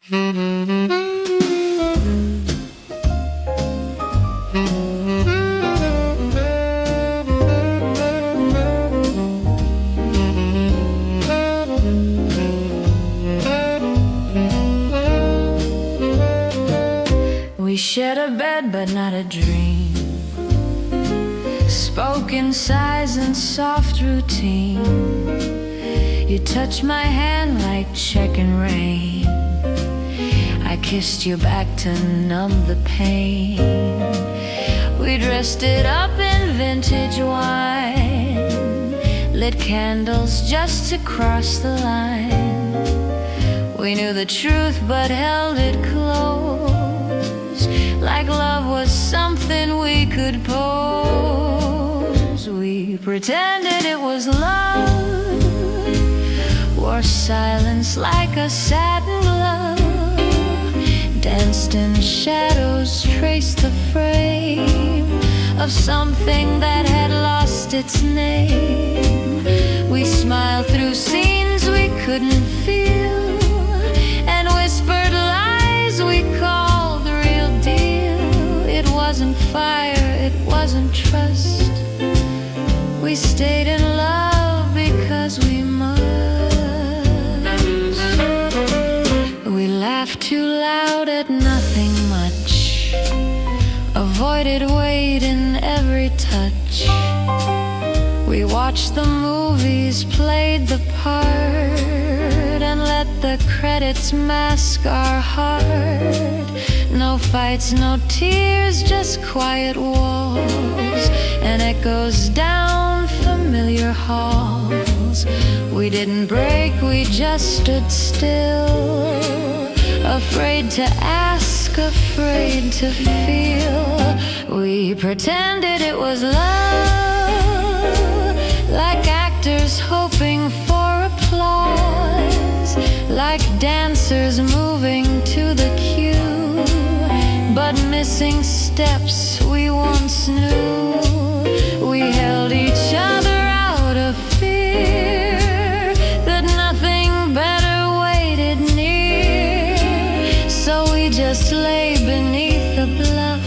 We shared a bed but not a dream, spoke in sighs and soft routine. You touched my hand like checking rain, I kissed you back to numb the pain. We dressed it up in vintage wine, lit candles just to cross the line. We knew the truth but held it close, like love was something we could pose. We pretended it was love, wore silence like a satin glove, danced in shadows, traced the frame of something that had lost its name. We smiled through scenes we couldn't feel, and whispered lies we called the real deal. It wasn't fire, it wasn't trust, we stayed in love because we must. We laughed too loud at nothing much, avoided weight in every touch. We watched the movies, played the part, and let the credits mask our heart. No fights, no tears, just quiet walls and echoes down familiar halls. We didn't break, we just stood still, afraid to ask, afraid to feel. We pretended it was love, like actors hoping for applause, like dancers moving to the cue, but missing steps we once knew. We held each other out of fear that nothing better waited near. So we just lay beneath the bluff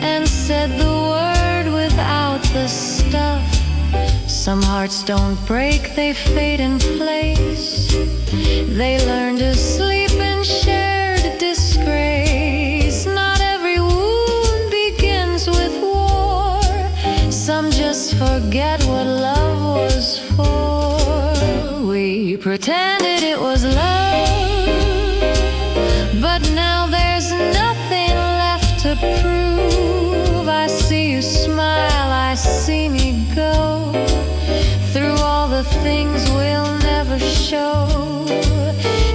and said the word without the stuff. Some hearts don't break, they fade in place. They learn to sleep in shared disgrace. Not every wound begins with war, some just forget what love was for. We pretended it was love, but now there's nothing left to prove. I see you smile, I see me go, through all the things we'll never show.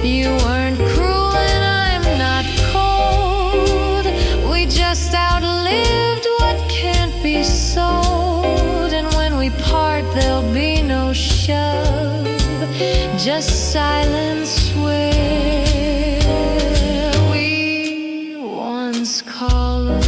You weren't cruel and I'm not cold, we just outlived what can't be sold. And when we part there'll be no shove, just silence where we once called love.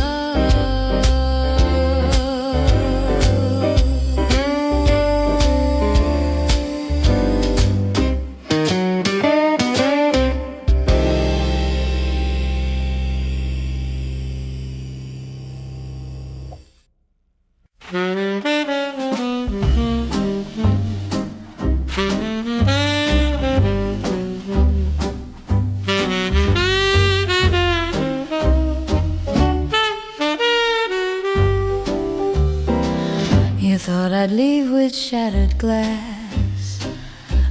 You thought I'd leave with shattered glass,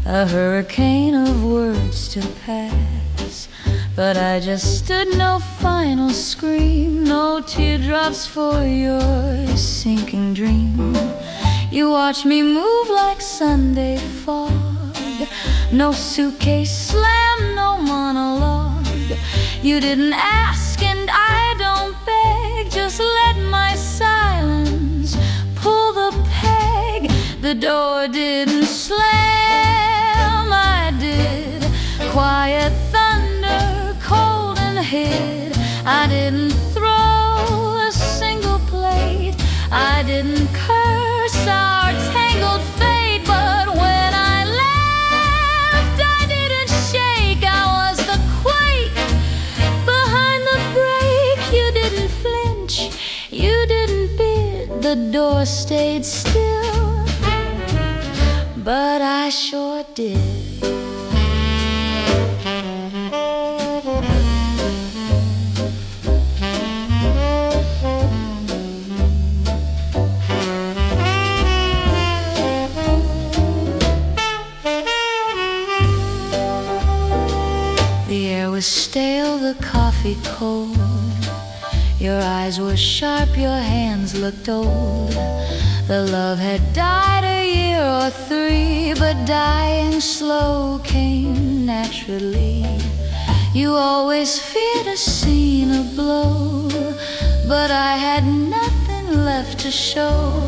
a hurricane of words to pass, but I just stood no final scream, no teardrops for your sinking dream. You watched me move like Sunday fog, no suitcase slam, no monologue. You didn't ask and I don't beg, just let my silence pull the peg. The door didn't slam, I did. Quiet thunder, cold and hid. I didn't throw a single plate, I didn't curse our tangled fate. But when I left, I didn't shake, I was the the door stayed still, but I sure did. The air was stale, the coffee cold. Your eyes were sharp, your hands looked old. The love had died a year or three, but dying slow came naturally. You always feared a scene, a blow, but I had nothing left to show.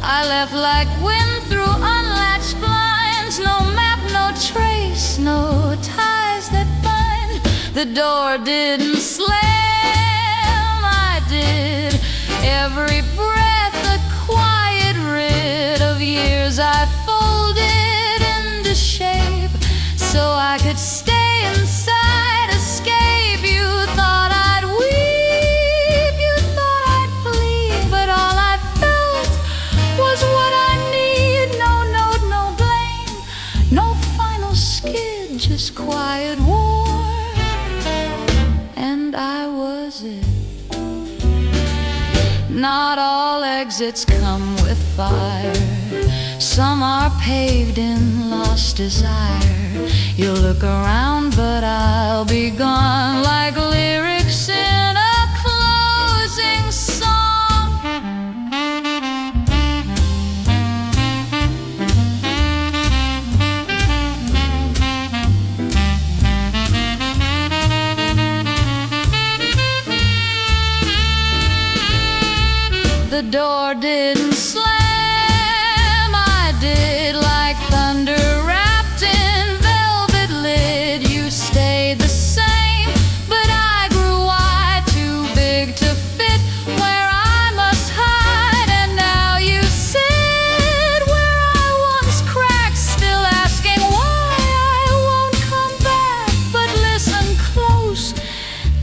I left like wind through unlatched blinds. No map, no trace, no ties that bind. The door didn't slam, I did. Every breath a quiet rid of years I folded into shape, so I could stay inside, escape. You thought I'd weep, you thought I'd plead, but all I felt was what I need. No note, no blame, no final skid, just quiet war, and I was it. Not all exits come with fire. Some are paved in lost desire. You'll look around, but I'll be gone like lyrics in a closing song. The door didn't slam, I did, like thunder wrapped in velvet lid. You stayed the same, but I grew wide, too big to fit where I must hide. And now you sit where I once cracked, still asking why I won't come back. But listen close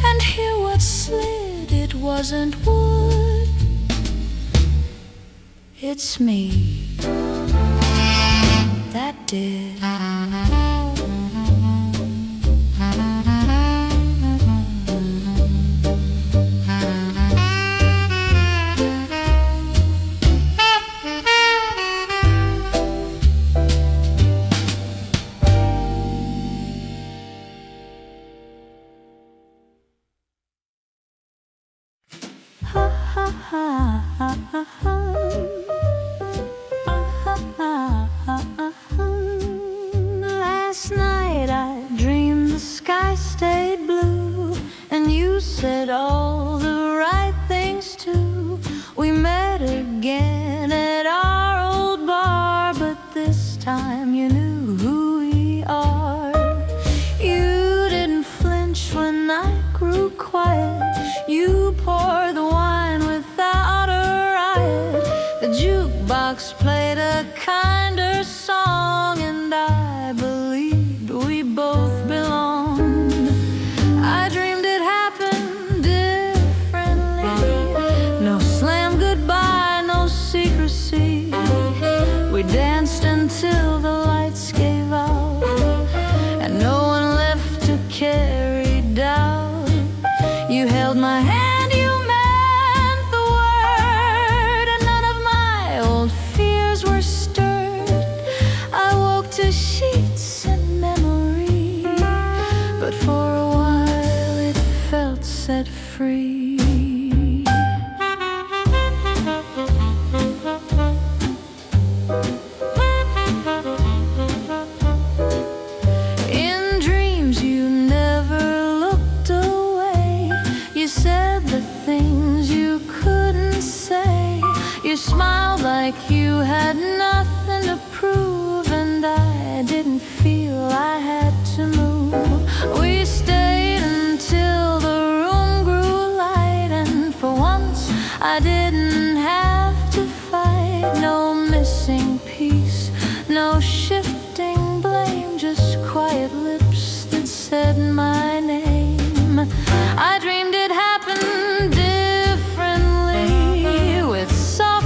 and hear what slid. It wasn't wood, it's me that did. Ha ha ha ha ha ha. Last night I dreamed the sky stayed blue, and you said all the right things too. We met again at our old bar, but this time you knew who we are. You didn't flinch when I grew quiet. You poured the wine without a riot. The jukebox played a kinder song, and I believed we both belonged. I dreamed it happened differently. No slam goodbye, no secrecy. We danced until the lights gave out, and no one left to carry doubt. You held my hand, you meant the word, and none of my old fears were stirred. I woke to sheets and memory, but for a while it felt set free. In dreams you never looked away. You said the things you couldn't say. You smiled like you had nothing to prove, and I didn't feel I had to move. We stayed until the room grew light, and for once I didn't have to fight. No missing piece, no shifting blame, just quiet lips that said my name. I dreamed it happened differently, with soft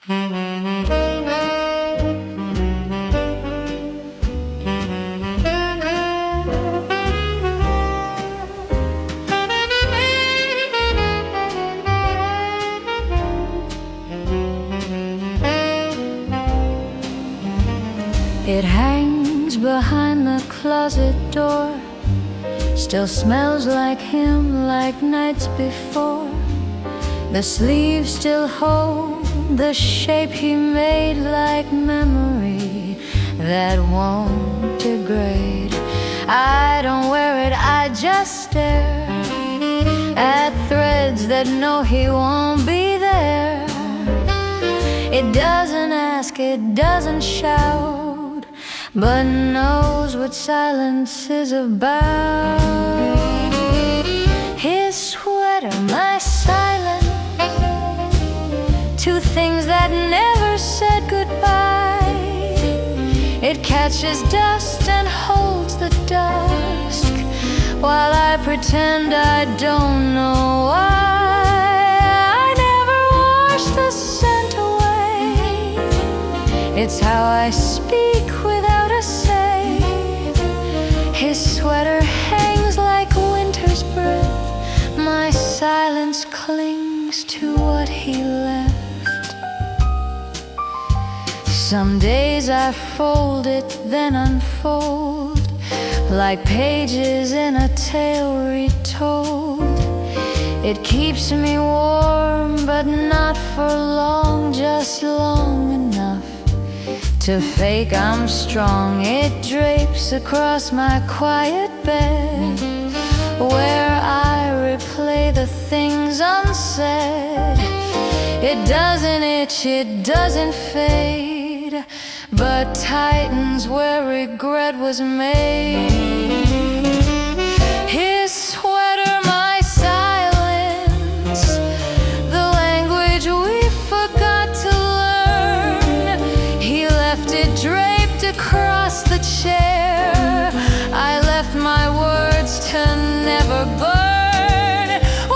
It hangs behind the closet door, still smells like him, like nights before. The sleeves still hold the shape he made, like memory that won't degrade. I don't wear it, I just stare at threads that know he won't be there. It doesn't ask, it doesn't shout, but knows what silence is about. His sweater, my silence, two things that never said goodbye. It catches dust and holds the dusk, while I pretend I don't know why. I never wash the scent away, it's how I speak without a say. His sweater hangs like winter's breath, my silence clings to what he left. Some days I fold it, then unfold, like pages in a tale retold. It keeps me warm, but not for long, just long enough to fake I'm strong. It drapes across my quiet bed, where I replay the things unsaid. It doesn't itch, it doesn't fade, but tightens where regret was made. His sweater, my silence, the language we forgot to learn. He left it draped across the chair, I left my words to never burn.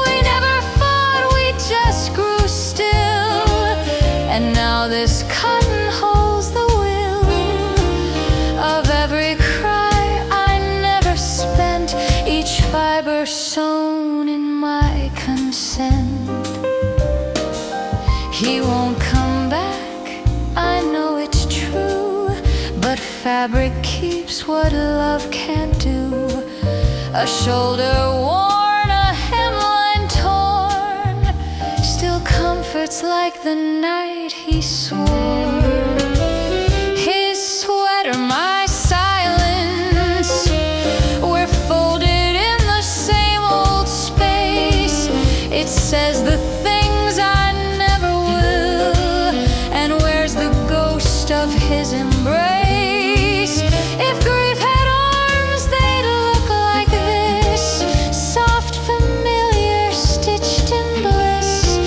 We never fought, we just grew still, and now this cotton holds the will of every cry I never spent, each fiber sewn in my consent. He won't come back, I know it's true, but fabric keeps what love can't do. A shoulder worn, a hemline torn, still comforts like the night he swore. His sweater, my silence, we're folded in the same old space. It says the things I never will, and where's the ghost of his embrace? If grief had arms, they'd look like this, soft, familiar, stitched in bliss.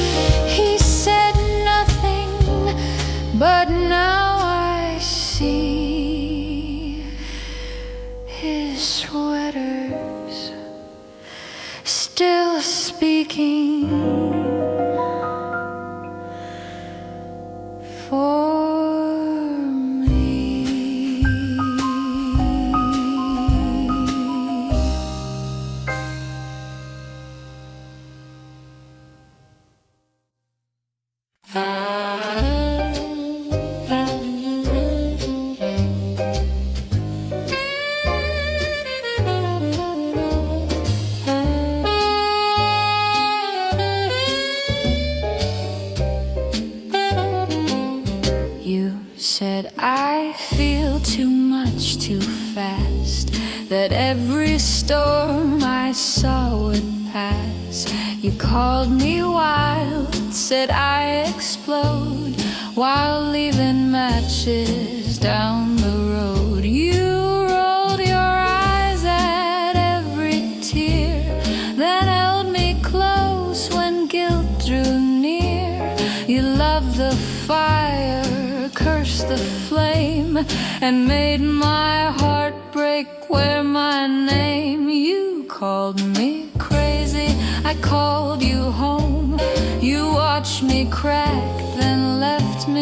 He said nothing, but now I see his sweaters still speaking for me. You said I feel too much too fast, that every storm I saw would pass. You called me wild, said I explode while leaving matches down the road. You rolled your eyes at every tear, then held me close when guilt drew near. You loved the fire, cursed the flame, and made my heart break, wear my name. You called me crazy, I called you home. You watched me crack, then left me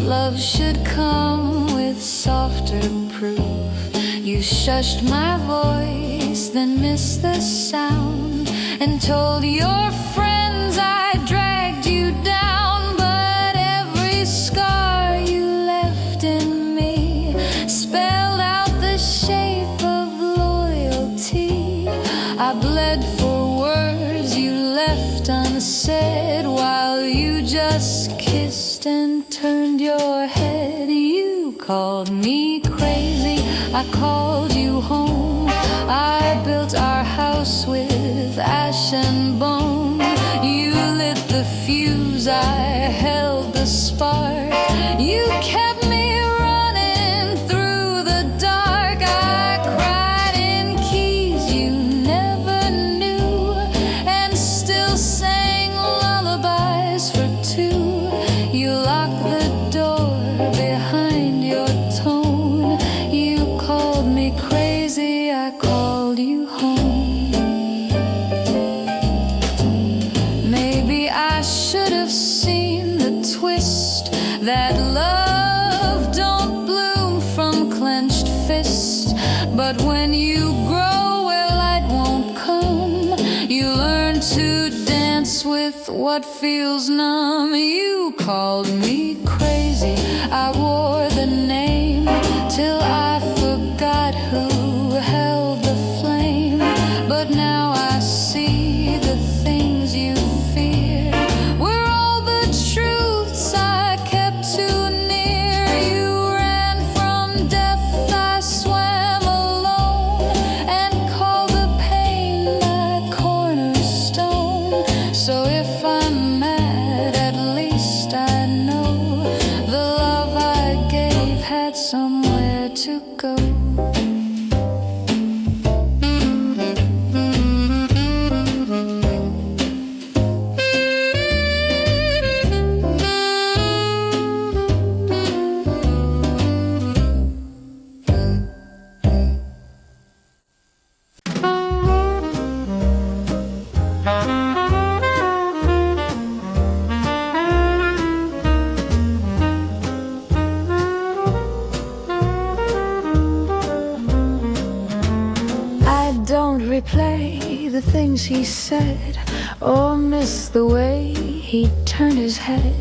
love should come with softer proof. You shushed my voice, then missed the sound, and told your friends I dragged you down. But every scar you left in me spelled out the shape of loyalty. I bled for words you left unsaid, while you just kissed and turned your head. You called me crazy, I called you home. I built our house with ash and bone. You lit the fuse, I held the spark. You kept me running through the dark. I cried in keys you never knew, and still sang lullabies for two. You locked the door behind your tone. You called me crazy, I called you home. Maybe I should have seen the twist, that love don't bloom from clenched fists. But when you grow where light won't come, you learn to dance with what feels numb. You called me crazy, I wore the name till I forgot who held the flame. But now I see the things you fear were all the truths I kept too near. You ran from death, I swam alone, and called the pain my cornerstone. So if I'm mad, at least I know the love I gave had somewhere to go. Replay the things he said, or miss the way he turned his head.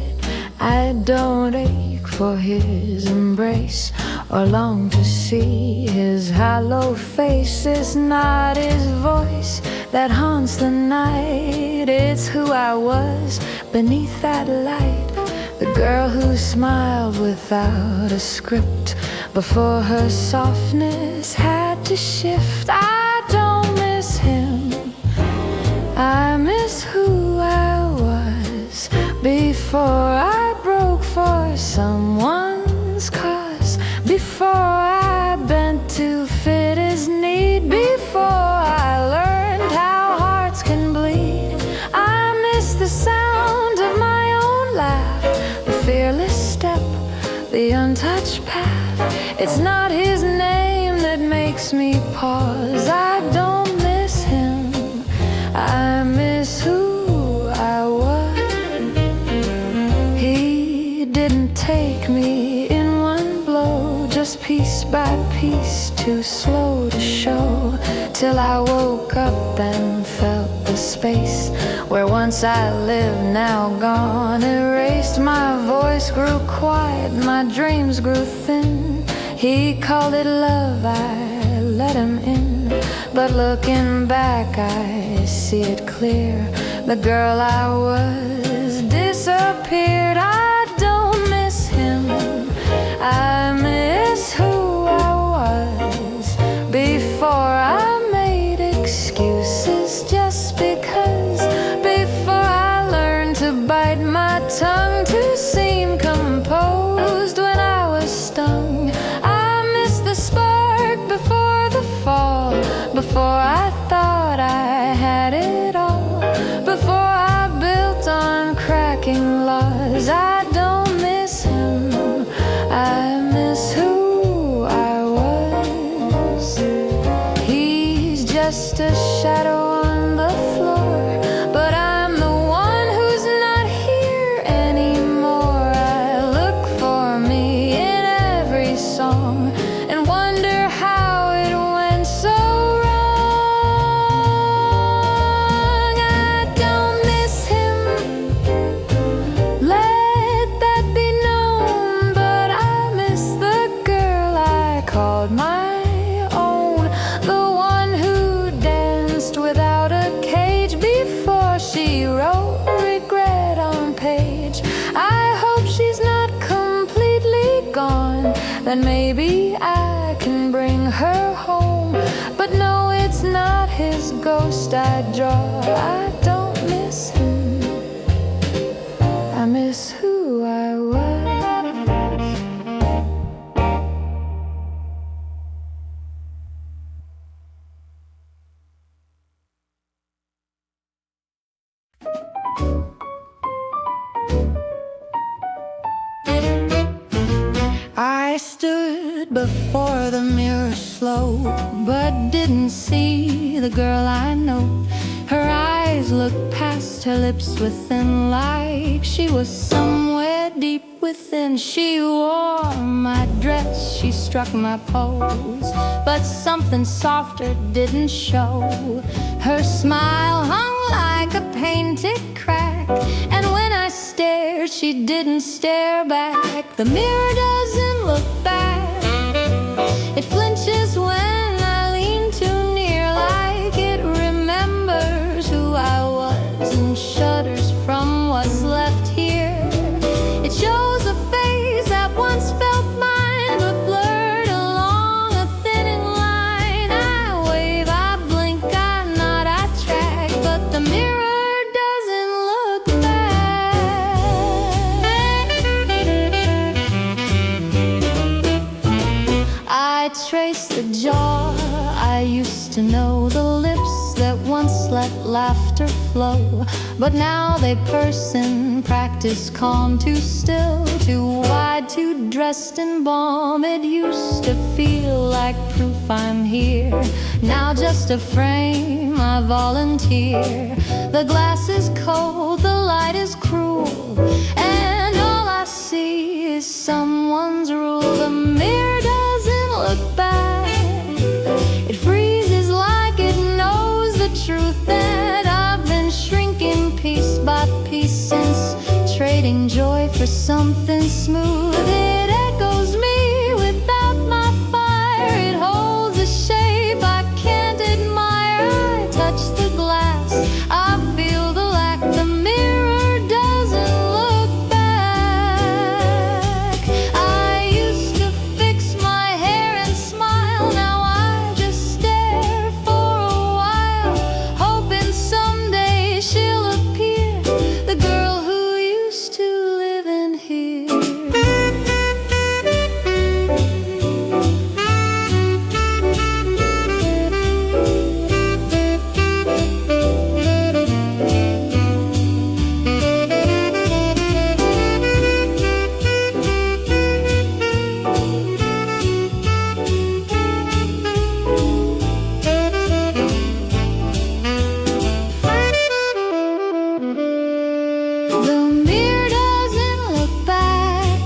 I don't ache for his embrace, or long to see his hollow face. It's not his voice that haunts the night, it's who I was beneath that light. The girl who smiled without a script, before her softness had to shift. I don't miss him, I miss who I was before I broke for someone's cause, before I bent to fit his need, before I learned how hearts can bleed. I miss the sound of my own laugh, the fearless step, the untouched path. It's not his name that makes me pause. I don't miss him, I miss who I was. He didn't take me in one blow, just piece by piece, too slow to show, till I woke up and felt the space where once I lived, now gone, erased. My voice grew quiet, my dreams grew thin. He called it love, I let him in, but looking back I see it clear. The girl I was disappeared. I don't miss him, I miss who I was before I made excuses just because, before I learned to bite my tongue, to seem composed when I was stung. I miss the spark before the fall, before I thought I had it all, before I built on cracking laws. I don't miss him, I miss who I was. He's just a shadow on the floor, but I'm the one who's not here anymore. I look for then maybe I can bring her home. But no, it's not his ghost I draw. I don't miss him, I miss who I was. I stood before the mirror slow, but didn't see the girl I know. Her eyes looked past her lips within, like she was somewhere deep within. She wore my dress, she struck my pose, but something softer didn't show. Her smile hung like a painted crack, and when I stared, she didn't stare back. The mirror doesn't look back, it flinches when I lean too near, like it remembers who I was and shudders from what's left here. It shows a face that once felt mine, but blurred along a thinning line. I wave, I blink, I nod, I track, but the mirror doesn't look back. I trace the jaw I used to know, the lips that once let laughter flow, but now they purse and practice calm, too still, too wide, too dressed in balm. It used to feel like proof I'm here, now just a frame I volunteer. The glass is cold, the light is cruel, and all I see is someone's rule. The mirror doesn't look back, it freezes like it knows the truth, that I've been shrinking piece by piece since trading joy for something smooth. It echoes me without my fire, it holds a shape I can't admire. I touch the glass, I feel the lack, the mirror doesn't look back. I used to fix my hair and smile, now I just stare for a while, hoping someday she'll appear, the girl who used to live in here. The mirror doesn't look back,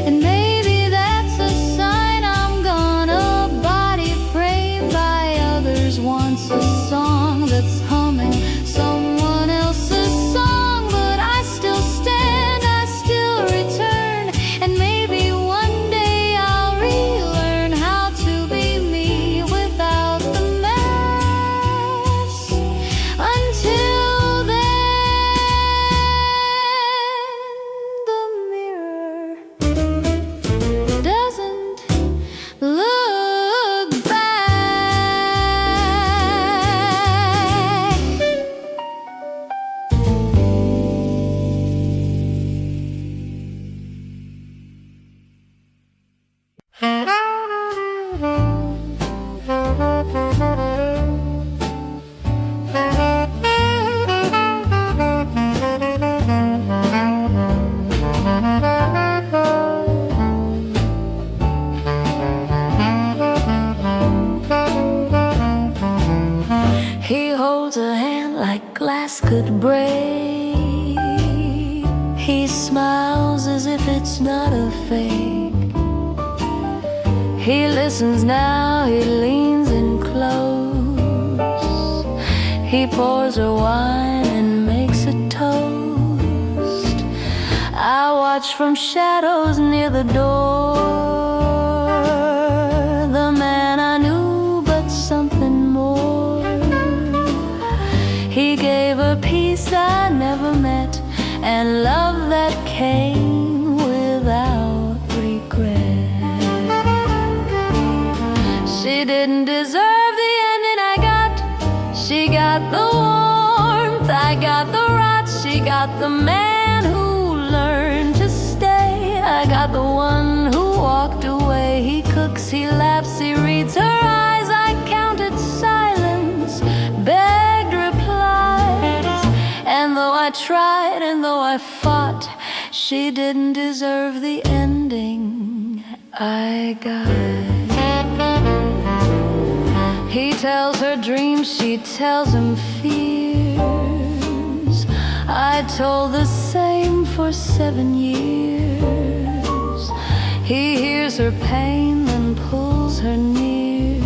and maybe that's a sign I'm gone. A body framed by others, once a song that's humming someone else's song, but I still stand, I still return, and maybe one day I'll relearn how to be me without the mask. Until then, the mirror doesn't look back. He holds a hand like glass could break. He smiles as if it's not a fake. He listens now, he leans in close. He pours her wine and makes a toast. I watch from shadows near the door. The man I knew, but something more. He gave a peace I never met, and love that came without regret. didn't deserve the ending I got. She got the warmth, I got the rot. She got the man who learned to stay. I got the one who walked away. He cooks, he laughs, he reads her eyes. I counted silence, begged replies. And though I tried and though I fought, she didn't deserve the ending I got. He tells her dreams, she tells him fears. I told the same for 7 years. He hears her pain, then pulls her near.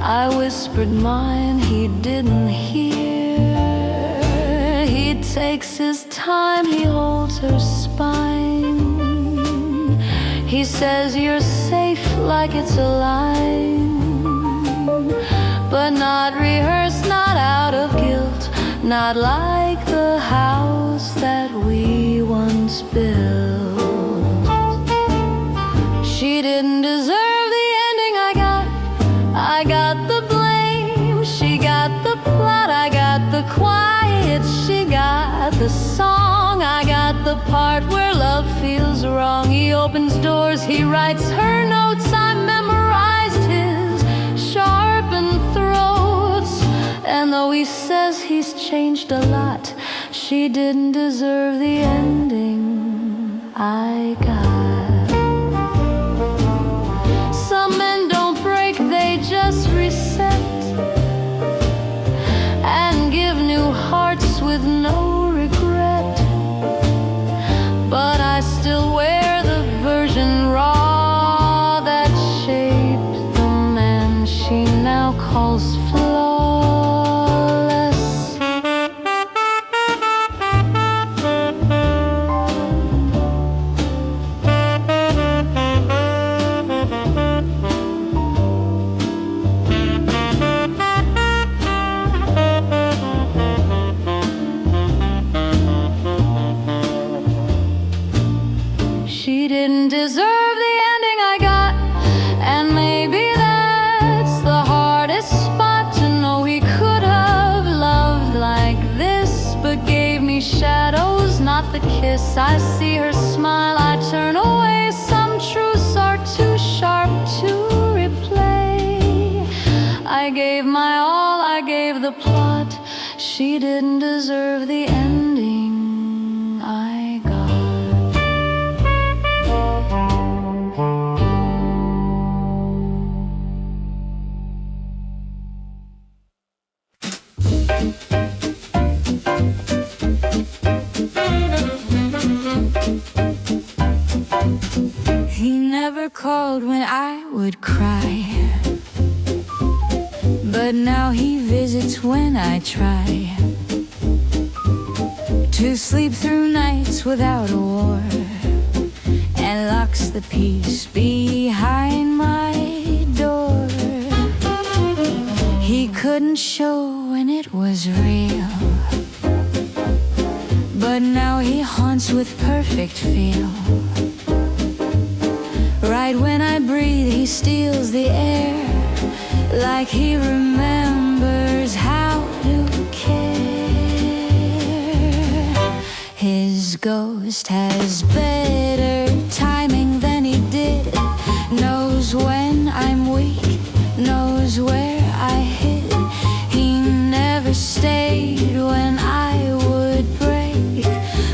I whispered mine, he didn't hear. He takes his time, he holds her spine. He says you're safe like it's a line, but not rehearsed, not out of guilt, not like the house that we once built. She didn't deserve the ending I got. I got the blame, she got the plot. I got the quiet, she got the song. I got the part where love feels wrong. He opens doors, he writes her notes. I memorized his sharpened throats. And though he says he's changed a lot, she didn't deserve the ending I got. Some men don't break, they just reset and give new hearts with no regret. But I still wear the version raw that shaped the man she now calls flawless. She didn't deserve the ending I got, and maybe that's the hardest spot, to know he could have loved like this, but gave me shadows, not the kiss. I see her smile, I turn away. Some truths are too sharp to replay. I gave my all, I gave the plot. She didn't deserve the ending I got. He never called when I would cry, but now he visits when I try to sleep through nights without a war, and locks the peace behind my door. He couldn't show when it was real, but now he haunts with perfect feel. Right when I breathe, he steals the air, like he remembers how to care. His ghost has better timing than he did, knows when I'm weak, knows where I hid. He never stayed when I would break,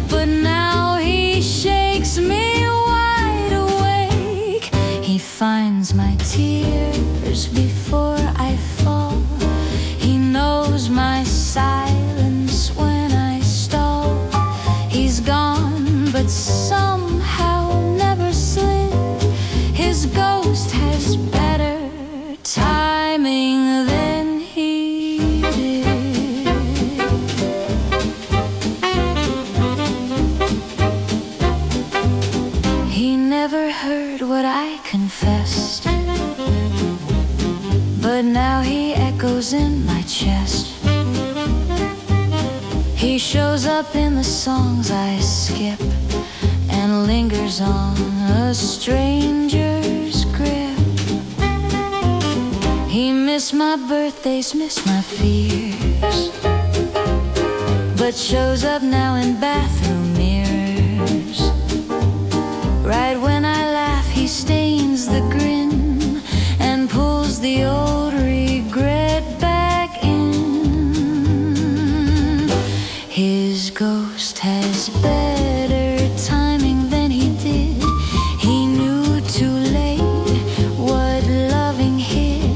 but now he shakes me wide awake. He finds my tears before I fall. He knows my silence when I stall. He's gone, but somehow never slid. His ghost has better timing than he did. He never heard what I confessed, but now he echoes in my chest. He shows up in the songs I skip, and lingers on a stranger's grip. miss my birthdays, miss my fears, but shows up now in bathroom mirrors. Right when I laugh, he stains the grin and pulls the old regret back in. His ghost has better timing than he did. He knew too late what loving hid.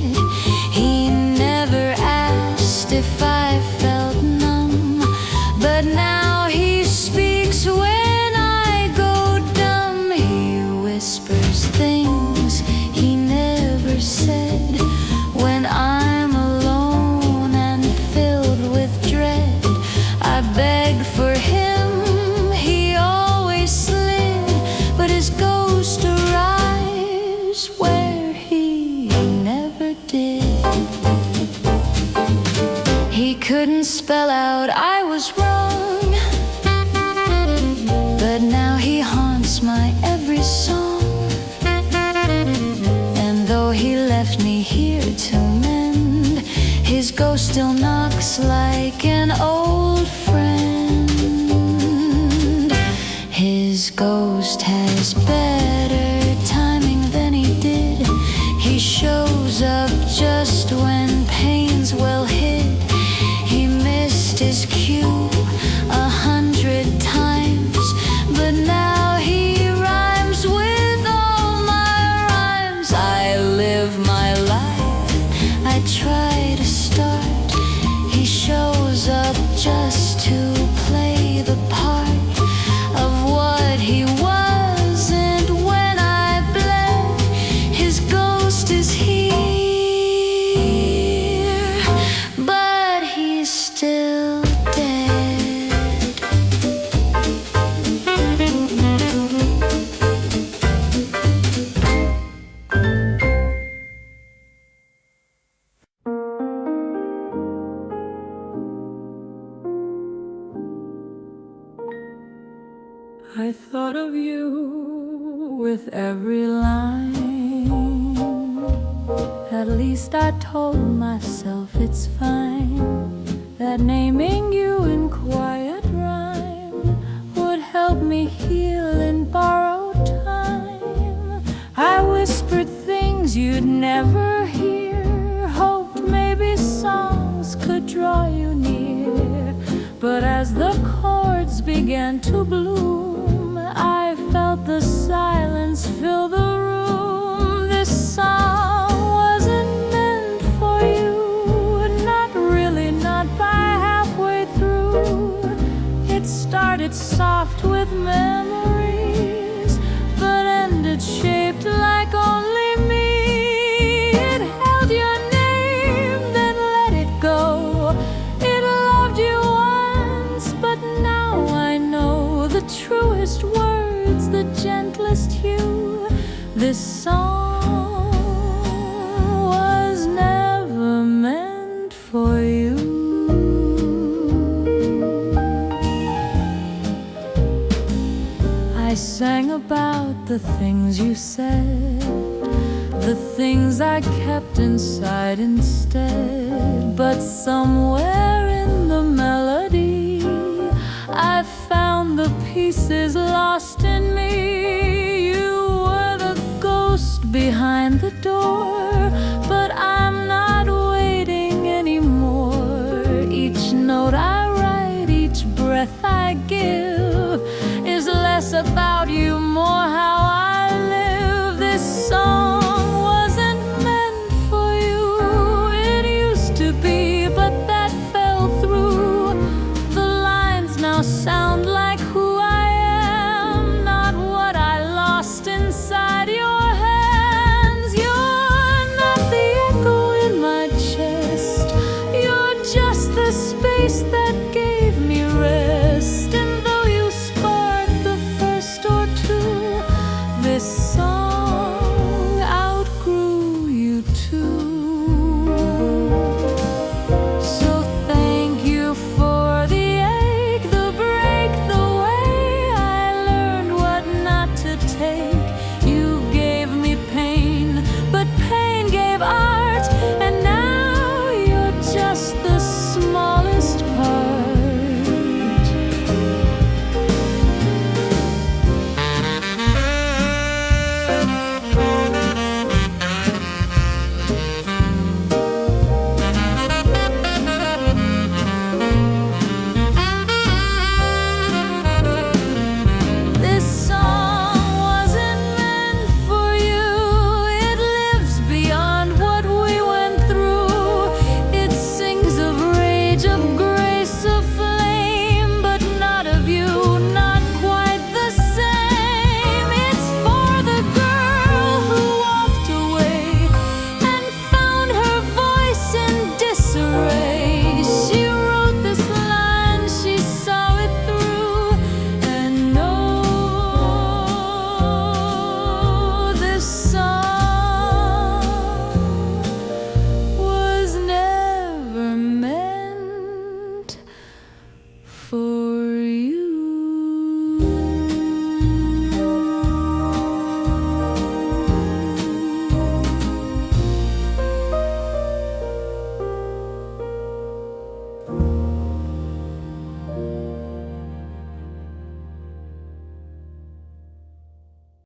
He never asked if I felt numb, but now he speaks when I go dumb. He whispers things he never said when I'm alone and filled with dread. I begged for him, he always slid, but his ghost arrives where he never did. He couldn't spell out I was wrong, but now he haunts my every song. And though he left me here to mend, his ghost still knocks like an old friend. His ghost has better timing than he did. He shows up just when pain's well hid. He missed his cue 100 times, but now he rhymes with all my rhymes. I live my life, I try to start. He shows up just to play the part of what he wasn't when I bled. His ghost is here, but he's still dead. I thought of you with every line. At least I told myself it's fine, that naming you in quiet rhyme would help me heal in borrowed time. I whispered things you'd never hear, hoped maybe songs could draw you near. But as the chords began to bloom, I felt the silence fill the room. This song wasn't meant for you, not really, not by halfway through. It started soft with memories, but ended shaped like only me. It held your name, then let it go. It loved you once, but now I know the truest words, the gentlest hue. This song was never meant for you. I sang about the things you said, the things I kept inside instead. But somewhere in the melody, I found the pieces lost in me. You were the ghost behind the door, but I'm not waiting anymore. Each note I write, each breath I give is less about you, more how I live. This song wasn't meant for you. It used to be, but that fell through. The lines now sound like who I am, not what I lost inside your hands. You're not the echo in my chest, you're just the space that